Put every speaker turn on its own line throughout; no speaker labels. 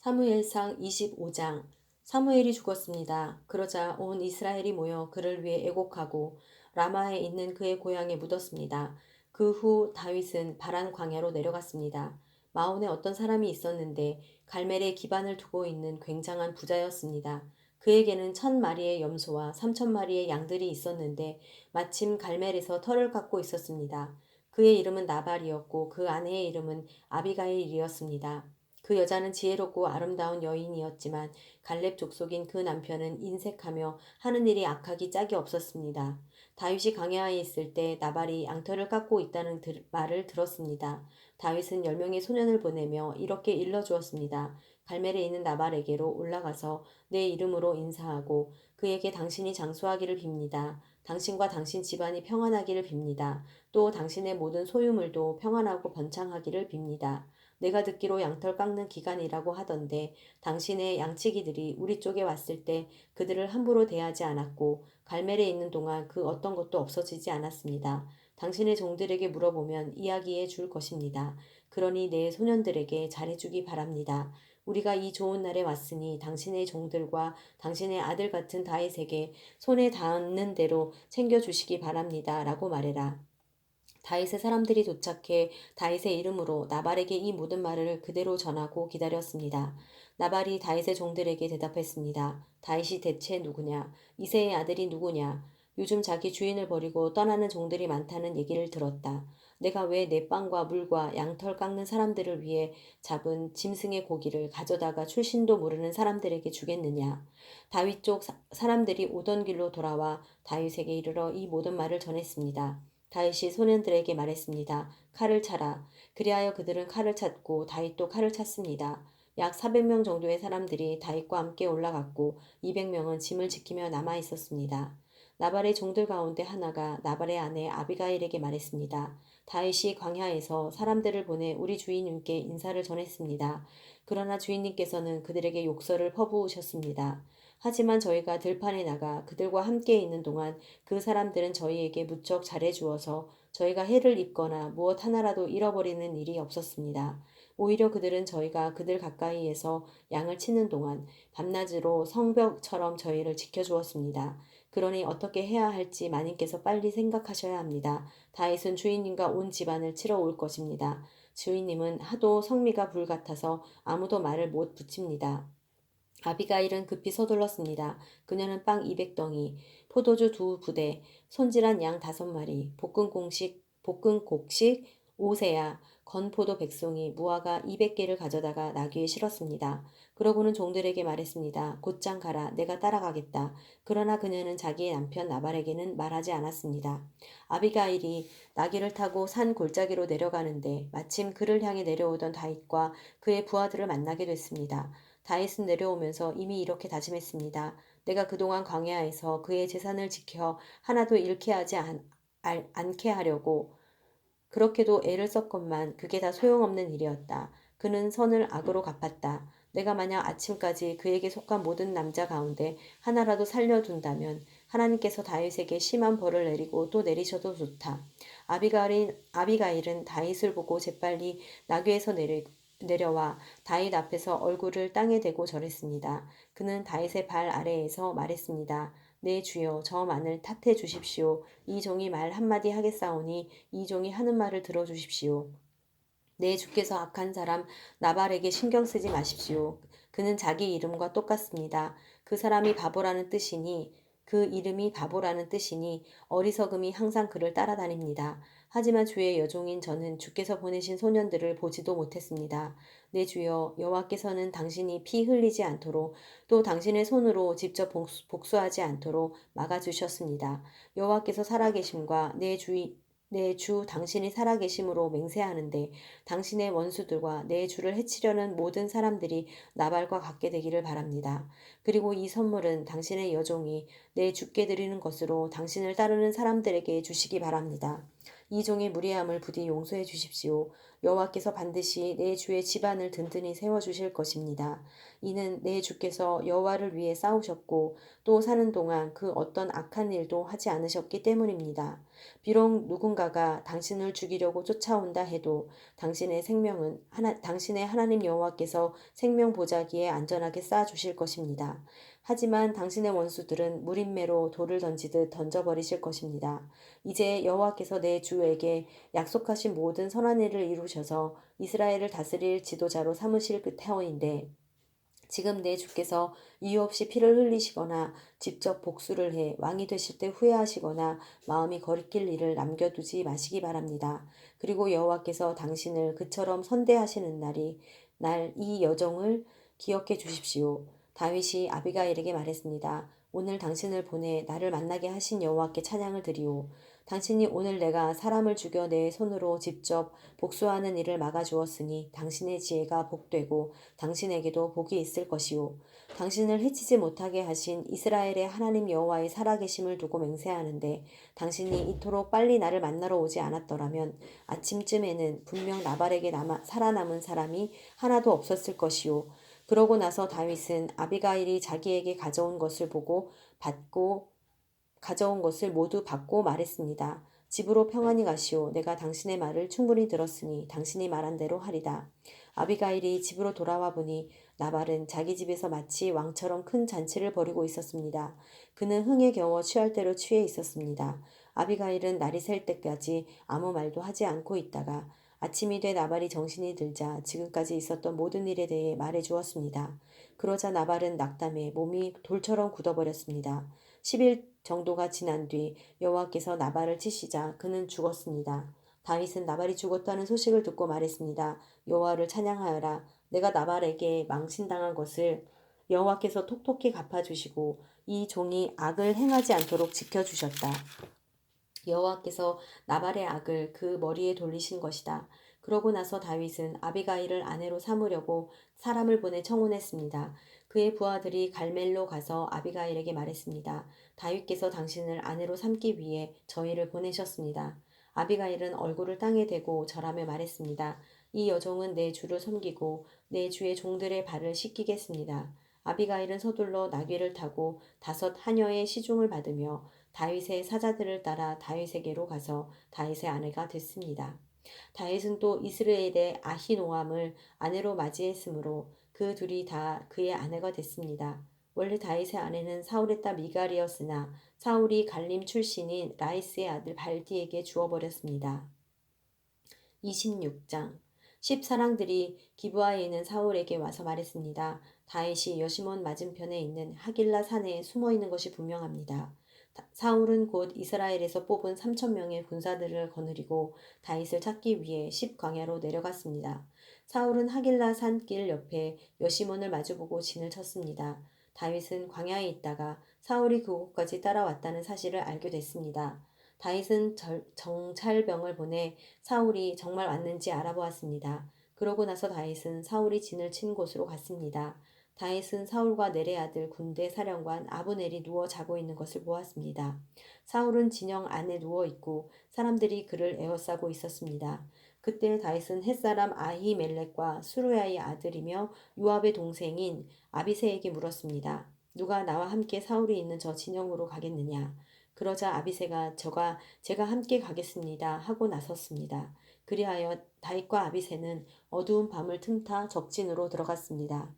사무엘상 25장. 사무엘이 죽었습니다. 그러자 온 이스라엘이 모여 그를 위해 애곡하고 라마에 있는 그의 고향에 묻었습니다. 그 후 다윗은 바란 광야로 내려갔습니다. 마온에 어떤 사람이 있었는데 갈멜에 기반을 두고 있는 굉장한 부자였습니다. 그에게는 1,000마리의 염소와 3,000마리의 양들이 있었는데 마침 갈멜에서 터를 깎고 있었습니다. 그의 이름은 나발이었고 그 아내의 이름은 아비가일이었습니다. 그 여자는 지혜롭고 아름다운 여인이었지만 갈렙 족속인 그 남편은 인색하며 하는 일이 악하기 짝이 없었습니다. 다윗이 광야에 있을 때 나발이 양털을 깎고 있다는 말을 들었습니다. 다윗은 10명의 소년을 보내며 이렇게 일러주었습니다. 갈멜에 있는 나발에게로 올라가서 내 이름으로 인사하고 그에게 당신이 장수하기를 빕니다. 당신과 당신 집안이 평안하기를 빕니다. 또 당신의 모든 소유물도 평안하고 번창하기를 빕니다. 내가 듣기로 양털 깎는 기간이라고 하던데 당신의 양치기들이 우리 쪽에 왔을 때 그들을 함부로 대하지 않았고 갈멜에 있는 동안 그 어떤 것도 없어지지 않았습니다. 당신의 종들에게 물어보면 이야기해 줄 것입니다. 그러니 내 소년들에게 잘해주기 바랍니다. 우리가 이 좋은 날에 왔으니 당신의 종들과 당신의 아들 같은 다윗에게 손에 닿는 대로 챙겨주시기 바랍니다. 라고 말해라. 다윗의 사람들이 도착해 다윗의 이름으로 나발에게 이 모든 말을 그대로 전하고 기다렸습니다. 나발이 다윗의 종들에게 대답했습니다. 다윗이 대체 누구냐? 이새의 아들이 누구냐? 요즘 자기 주인을 버리고 떠나는 종들이 많다는 얘기를 들었다. 내가 왜 내 빵과 물과 양털 깎는 사람들을 위해 잡은 짐승의 고기를 가져다가 출신도 모르는 사람들에게 주겠느냐? 다윗 쪽 사람들이 오던 길로 돌아와 다윗에게 이르러 이 모든 말을 전했습니다. 다윗이 소년들에게 말했습니다. 칼을 차라. 그리하여 그들은 칼을 찾고 다윗도 칼을 찼습니다. 약 400명 정도의 사람들이 다윗과 함께 올라갔고 200명은 짐을 지키며 남아 있었습니다. 나발의 종들 가운데 하나가 나발의 아내 아비가일에게 말했습니다. 다윗이 광야에서 사람들을 보내 우리 주인님께 인사를 전했습니다. 그러나 주인님께서는 그들에게 욕설을 퍼부으셨습니다. 하지만 저희가 들판에 나가 그들과 함께 있는 동안 그 사람들은 저희에게 무척 잘해주어서 저희가 해를 입거나 무엇 하나라도 잃어버리는 일이 없었습니다. 오히려 그들은 저희가 그들 가까이에서 양을 치는 동안 밤낮으로 성벽처럼 저희를 지켜주었습니다. 그러니 어떻게 해야 할지 마님께서 빨리 생각하셔야 합니다. 다윗은 주인님과 온 집안을 치러 올 것입니다. 주인님은 하도 성미가 불같아서 아무도 말을 못 붙입니다. 아비가일은 급히 서둘렀습니다. 그녀는 빵 200덩이, 포도주 2부대, 손질한 양 5마리, 볶은 곡식 5세야, 건포도 100송이, 무화과 200개를 가져다가 나귀에 실었습니다. 그러고는 종들에게 말했습니다. 곧장 가라. 내가 따라가겠다. 그러나 그녀는 자기의 남편 나발에게는 말하지 않았습니다. 아비가일이 나귀를 타고 산 골짜기로 내려가는데 마침 그를 향해 내려오던 다윗과 그의 부하들을 만나게 됐습니다. 다윗은 내려오면서 이미 이렇게 다짐했습니다. 내가 그동안 광야에서 그의 재산을 지켜 하나도 잃게 하지 않게 하려고 그렇게도 애를 썼건만 그게 다 소용없는 일이었다. 그는 선을 악으로 갚았다. 내가 만약 아침까지 그에게 속한 모든 남자 가운데 하나라도 살려둔다면 하나님께서 다윗에게 심한 벌을 내리고 또 내리셔도 좋다. 아비가일은 다윗을 보고 재빨리 나귀에서 내려와 다윗 앞에서 얼굴을 땅에 대고 절했습니다. 그는 다윗의 발 아래에서 말했습니다. 내 주여 저 만을 탓해 주십시오. 이 종이 말 한마디 하겠사오니 이 종이 하는 말을 들어주십시오. 내 주께서 악한 사람 나발에게 신경 쓰지 마십시오. 그는 자기 이름과 똑같습니다. 그 이름이 바보라는 뜻이니 어리석음이 항상 그를 따라다닙니다. 하지만 주의 여종인 저는 주께서 보내신 소년들을 보지도 못했습니다. 내 주여 여호와께서는 당신이 피 흘리지 않도록 또 당신의 손으로 직접 복수하지 않도록 막아주셨습니다. 여호와께서 살아계심과 내 주 당신이 살아계심으로 맹세하는데 당신의 원수들과 내 주를 해치려는 모든 사람들이 나발과 같게 되기를 바랍니다. 그리고 이 선물은 당신의 여종이 내 주께 드리는 것으로 당신을 따르는 사람들에게 주시기 바랍니다. 이 종의 무리함을 부디 용서해 주십시오. 여호와께서 반드시 내 주의 집안을 든든히 세워주실 것입니다. 이는 내 주께서 여호와를 위해 싸우셨고 또 사는 동안 그 어떤 악한 일도 하지 않으셨기 때문입니다. 비록 누군가가 당신을 죽이려고 쫓아온다 해도 당신의 하나님 여호와께서 생명 보자기에 안전하게 쌓아 주실 것입니다. 하지만 당신의 원수들은 무림매로 돌을 던지듯 던져버리실 것입니다. 이제 여호와께서 내 주에게 약속하신 모든 선한 일을 이루셔서 이스라엘을 다스릴 지도자로 삼으실 그 태원인데 지금 내 주께서 이유 없이 피를 흘리시거나 직접 복수를 해 왕이 되실 때 후회하시거나 마음이 거리낄 일을 남겨두지 마시기 바랍니다. 그리고 여호와께서 당신을 그처럼 선대하시는 날 이 여정을 기억해 주십시오. 다윗이 아비가일에게 말했습니다. 오늘 당신을 보내 나를 만나게 하신 여호와께 찬양을 드리오. 당신이 오늘 내가 사람을 죽여 내 손으로 직접 복수하는 일을 막아주었으니 당신의 지혜가 복되고 당신에게도 복이 있을 것이오. 당신을 해치지 못하게 하신 이스라엘의 하나님 여호와의 살아계심을 두고 맹세하는데 당신이 이토록 빨리 나를 만나러 오지 않았더라면 아침쯤에는 분명 나발에게 살아남은 사람이 하나도 없었을 것이오. 그러고 나서 다윗은 아비가일이 자기에게 가져온 것을 모두 받고 말했습니다. 집으로 평안히 가시오. 내가 당신의 말을 충분히 들었으니 당신이 말한 대로 하리다. 아비가일이 집으로 돌아와 보니 나발은 자기 집에서 마치 왕처럼 큰 잔치를 벌이고 있었습니다. 그는 흥에 겨워 취할 대로 취해 있었습니다. 아비가일은 날이 셀 때까지 아무 말도 하지 않고 있다가 아침이 돼 나발이 정신이 들자 지금까지 있었던 모든 일에 대해 말해 주었습니다. 그러자 나발은 낙담해 몸이 돌처럼 굳어버렸습니다. 10일 정도가 지난 뒤 여호와께서 나발을 치시자 그는 죽었습니다. 다윗은 나발이 죽었다는 소식을 듣고 말했습니다. 여호와를 찬양하여라. 내가 나발에게 망신당한 것을 여호와께서 톡톡히 갚아주시고 이 종이 악을 행하지 않도록 지켜주셨다. 여호와께서 나발의 악을 그 머리에 돌리신 것이다. 그러고 나서 다윗은 아비가일을 아내로 삼으려고 사람을 보내 청혼했습니다. 그의 부하들이 갈멜로 가서 아비가일에게 말했습니다. 다윗께서 당신을 아내로 삼기 위해 저희를 보내셨습니다. 아비가일은 얼굴을 땅에 대고 절하며 말했습니다. 이 여종은 내 주를 섬기고 내 주의 종들의 발을 씻기겠습니다. 아비가일은 서둘러 나귀를 타고 5 하녀의 시중을 받으며 다윗의 사자들을 따라 다윗에게로 가서 다윗의 아내가 됐습니다. 다윗은 또 이스라엘의 아히노암을 아내로 맞이했으므로 그 둘이 다 그의 아내가 됐습니다. 원래 다윗의 아내는 사울의 딸 미갈이었으나 사울이 갈림 출신인 라이스의 아들 발디에게 주어버렸습니다. 26장 십사랑들이 기브아에 있는 사울에게 와서 말했습니다. 다윗이 여시몬 맞은편에 있는 하길라 산에 숨어 있는 것이 분명합니다. 사울은 곧 이스라엘에서 뽑은 3,000명의 군사들을 거느리고 다윗을 찾기 위해 십광야로 내려갔습니다. 사울은 하길라 산길 옆에 여시몬을 마주보고 진을 쳤습니다. 다윗은 광야에 있다가 사울이 그곳까지 따라왔다는 사실을 알게 됐습니다. 다윗은 정찰병을 보내 사울이 정말 왔는지 알아보았습니다. 그러고 나서 다윗은 사울이 진을 친 곳으로 갔습니다. 다윗은 사울과 넬의 아들 군대 사령관 아브넬이 누워 자고 있는 것을 보았습니다. 사울은 진영 안에 누워 있고 사람들이 그를 에워싸고 있었습니다. 그때 다윗은 햇사람 아히멜렉과 수루야의 아들이며 요압의 동생인 아비새에게 물었습니다. 누가 나와 함께 사울이 있는 저 진영으로 가겠느냐? 그러자 아비새가 제가 함께 가겠습니다 하고 나섰습니다. 그리하여 다윗과 아비새는 어두운 밤을 틈타 적진으로 들어갔습니다.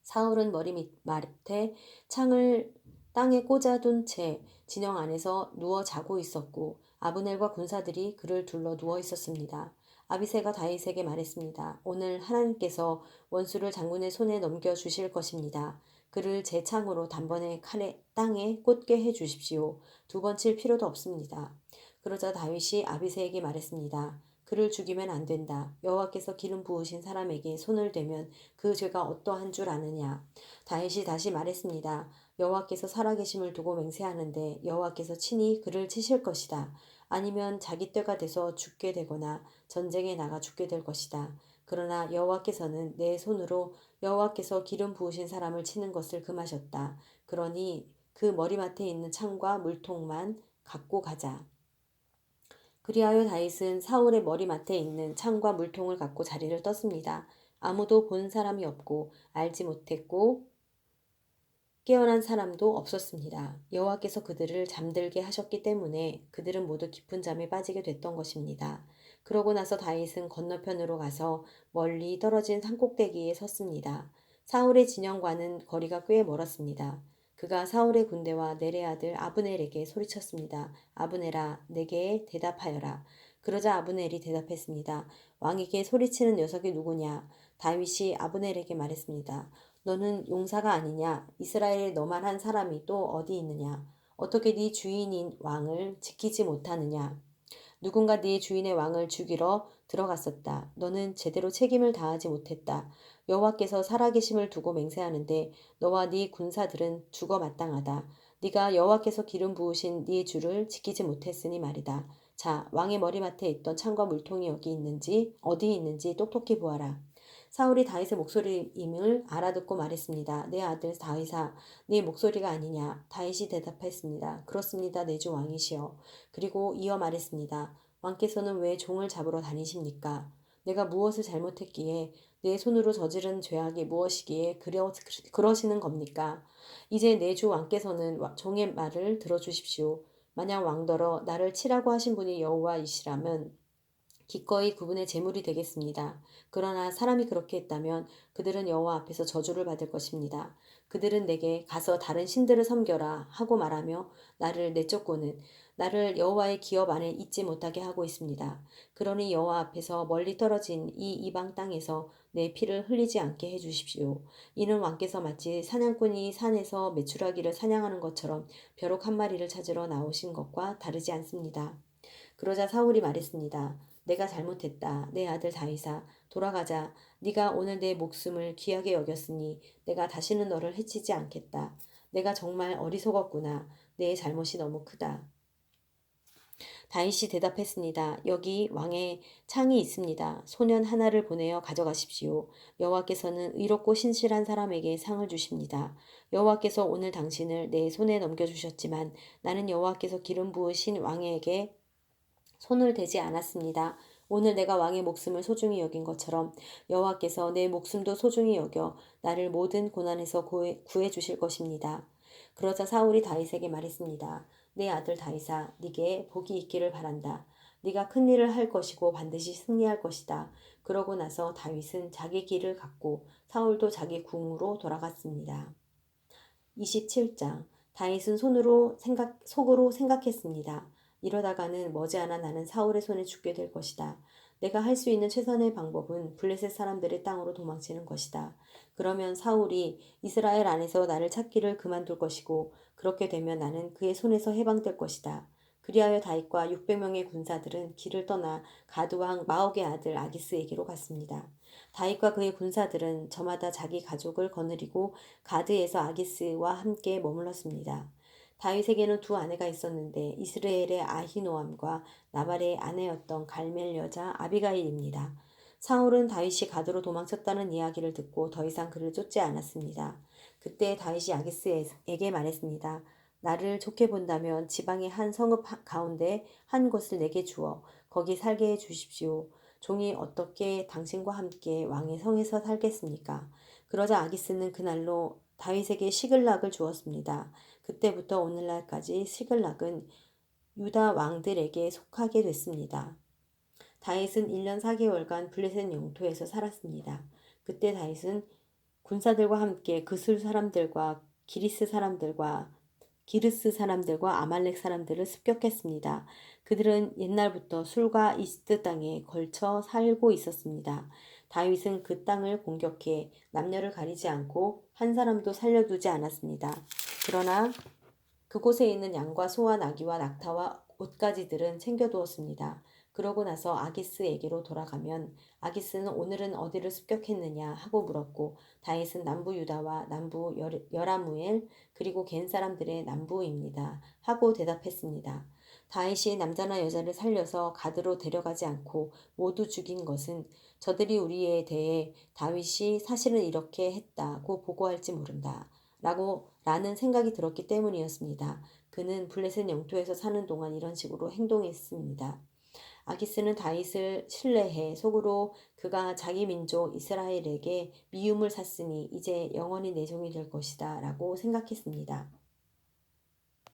사울은 머리 밑에 창을 땅에 꽂아둔 채 진영 안에서 누워 자고 있었고 아브넬과 군사들이 그를 둘러 누워 있었습니다. 아비새가 다윗에게 말했습니다. 오늘 하나님께서 원수를 장군의 손에 넘겨주실 것입니다. 그를 제 창으로 단번에 칼에 땅에 꽂게 해 주십시오. 2번 칠 필요도 없습니다. 그러자 다윗이 아비새에게 말했습니다. 그를 죽이면 안 된다. 여호와께서 기름 부으신 사람에게 손을 대면 그 죄가 어떠한 줄 아느냐. 다윗이 다시 말했습니다. 여호와께서 살아계심을 두고 맹세하는데 여호와께서 친히 그를 치실 것이다. 아니면 자기 때가 돼서 죽게 되거나 전쟁에 나가 죽게 될 것이다. 그러나 여호와께서는 내 손으로 여호와께서 기름 부으신 사람을 치는 것을 금하셨다. 그러니 그 머리맡에 있는 창과 물통만 갖고 가자. 그리하여 다윗은 사울의 머리맡에 있는 창과 물통을 갖고 자리를 떴습니다. 아무도 본 사람이 없고 알지 못했고 깨어난 사람도 없었습니다. 여호와께서 그들을 잠들게 하셨기 때문에 그들은 모두 깊은 잠에 빠지게 됐던 것입니다. 그러고 나서 다윗은 건너편으로 가서 멀리 떨어진 산꼭대기에 섰습니다. 사울의 진영과는 거리가 꽤 멀었습니다. 그가 사울의 군대와 넬의 아들 아브넬에게 소리쳤습니다. 아브넬아, 내게 대답하여라. 그러자 아브넬이 대답했습니다. 왕에게 소리치는 녀석이 누구냐? 다윗이 아브넬에게 말했습니다. 너는 용사가 아니냐? 이스라엘에 너만한 사람이 또 어디 있느냐? 어떻게 네 주인인 왕을 지키지 못하느냐? 누군가 네 주인의 왕을 죽이러 들어갔었다. 너는 제대로 책임을 다하지 못했다. 여호와께서 살아계심을 두고 맹세하는데 너와 네 군사들은 죽어 마땅하다. 네가 여호와께서 기름 부으신 네 주를 지키지 못했으니 말이다. 자, 왕의 머리맡에 있던 창과 물통이 여기 있는지 어디 있는지 똑똑히 보아라. 사울이 다윗의 목소리임을 알아듣고 말했습니다. 내 아들 다윗아, 네 목소리가 아니냐? 다윗이 대답했습니다. 그렇습니다. 내 주 왕이시여. 그리고 이어 말했습니다. 왕께서는 왜 종을 잡으러 다니십니까? 내가 무엇을 잘못했기에 내 손으로 저지른 죄악이 무엇이기에 그러시는 겁니까? 이제 내 주 왕께서는 종의 말을 들어주십시오. 만약 왕더러 나를 치라고 하신 분이 여호와이시라면 기꺼이 그분의 제물이 되겠습니다. 그러나 사람이 그렇게 했다면 그들은 여호와 앞에서 저주를 받을 것입니다. 그들은 내게 가서 다른 신들을 섬겨라 하고 말하며 나를 내쫓고는 나를 여호와의 기업 안에 있지 못하게 하고 있습니다. 그러니 여호와 앞에서 멀리 떨어진 이 이방 땅에서 내 피를 흘리지 않게 해 주십시오. 이는 왕께서 마치 사냥꾼이 산에서 메추라기를 사냥하는 것처럼 벼룩 한 마리를 찾으러 나오신 것과 다르지 않습니다. 그러자 사울이 말했습니다. 내가 잘못했다. 내 아들 다윗아, 돌아가자. 네가 오늘 내 목숨을 귀하게 여겼으니 내가 다시는 너를 해치지 않겠다. 내가 정말 어리석었구나. 내 잘못이 너무 크다. 다윗이 대답했습니다. 여기 왕의 창이 있습니다. 소년 하나를 보내어 가져가십시오. 여호와께서는 의롭고 신실한 사람에게 상을 주십니다. 여호와께서 오늘 당신을 내 손에 넘겨주셨지만 나는 여호와께서 기름 부으신 왕에게 손을 대지 않았습니다. 오늘 내가 왕의 목숨을 소중히 여긴 것처럼 여호와께서 내 목숨도 소중히 여겨 나를 모든 고난에서 구해 주실 것입니다. 그러자 사울이 다윗에게 말했습니다. 내 아들 다윗아, 네게 복이 있기를 바란다. 네가 큰 일을 할 것이고 반드시 승리할 것이다. 그러고 나서 다윗은 자기 길을 갔고 사울도 자기 궁으로 돌아갔습니다. 27장 다윗은 속으로 생각했습니다. 이러다가는 머지않아 나는 사울의 손에 죽게 될 것이다. 내가 할 수 있는 최선의 방법은 블레셋 사람들의 땅으로 도망치는 것이다. 그러면 사울이 이스라엘 안에서 나를 찾기를 그만둘 것이고 그렇게 되면 나는 그의 손에서 해방될 것이다. 그리하여 다윗과 600명의 군사들은 길을 떠나 가드 왕 마옥의 아들 아기스에게로 갔습니다. 다윗과 그의 군사들은 저마다 자기 가족을 거느리고 가드에서 아기스와 함께 머물렀습니다. 다윗에게는 두 아내가 있었는데 이스라엘의 아히노암과 나발의 아내였던 갈멜 여자 아비가일입니다. 사울은 다윗이 가드로 도망쳤다는 이야기를 듣고 더 이상 그를 쫓지 않았습니다. 그때 다윗이 아기스에게 말했습니다. 나를 좋게 본다면 지방의 한 성읍 가운데 한 곳을 내게 주어 거기 살게 해 주십시오. 종이 어떻게 당신과 함께 왕의 성에서 살겠습니까? 그러자 아기스는 그날로 다윗에게 시글락을 주었습니다. 그때부터 오늘날까지 시글락은 유다 왕들에게 속하게 됐습니다. 다윗은 1년 4개월간 블레셋 영토에서 살았습니다. 그때 다윗은 군사들과 함께 그술 사람들과 기르스 사람들과 아말렉 사람들을 습격했습니다. 그들은 옛날부터 술과 이스트 땅에 걸쳐 살고 있었습니다. 다윗은 그 땅을 공격해 남녀를 가리지 않고 한 사람도 살려두지 않았습니다. 그러나 그곳에 있는 양과 소와 나귀와 낙타와 옷가지들은 챙겨두었습니다. 그러고 나서 아기스에게로 돌아가면 아기스는 오늘은 어디를 습격했느냐 하고 물었고 다윗은 남부 유다와 남부 여라무엘 그리고 겐 사람들의 남부입니다 하고 대답했습니다. 다윗이 남자나 여자를 살려서 가드로 데려가지 않고 모두 죽인 것은 저들이 우리에 대해 다윗이 사실은 이렇게 했다고 보고할지 모른다. 라는 생각이 들었기 때문이었습니다. 그는 블레셋 영토에서 사는 동안 이런 식으로 행동했습니다. 아기스는 다윗을 신뢰해 속으로 그가 자기 민족 이스라엘에게 미움을 샀으니 이제 영원히 내 종이 될 것이다 라고 생각했습니다.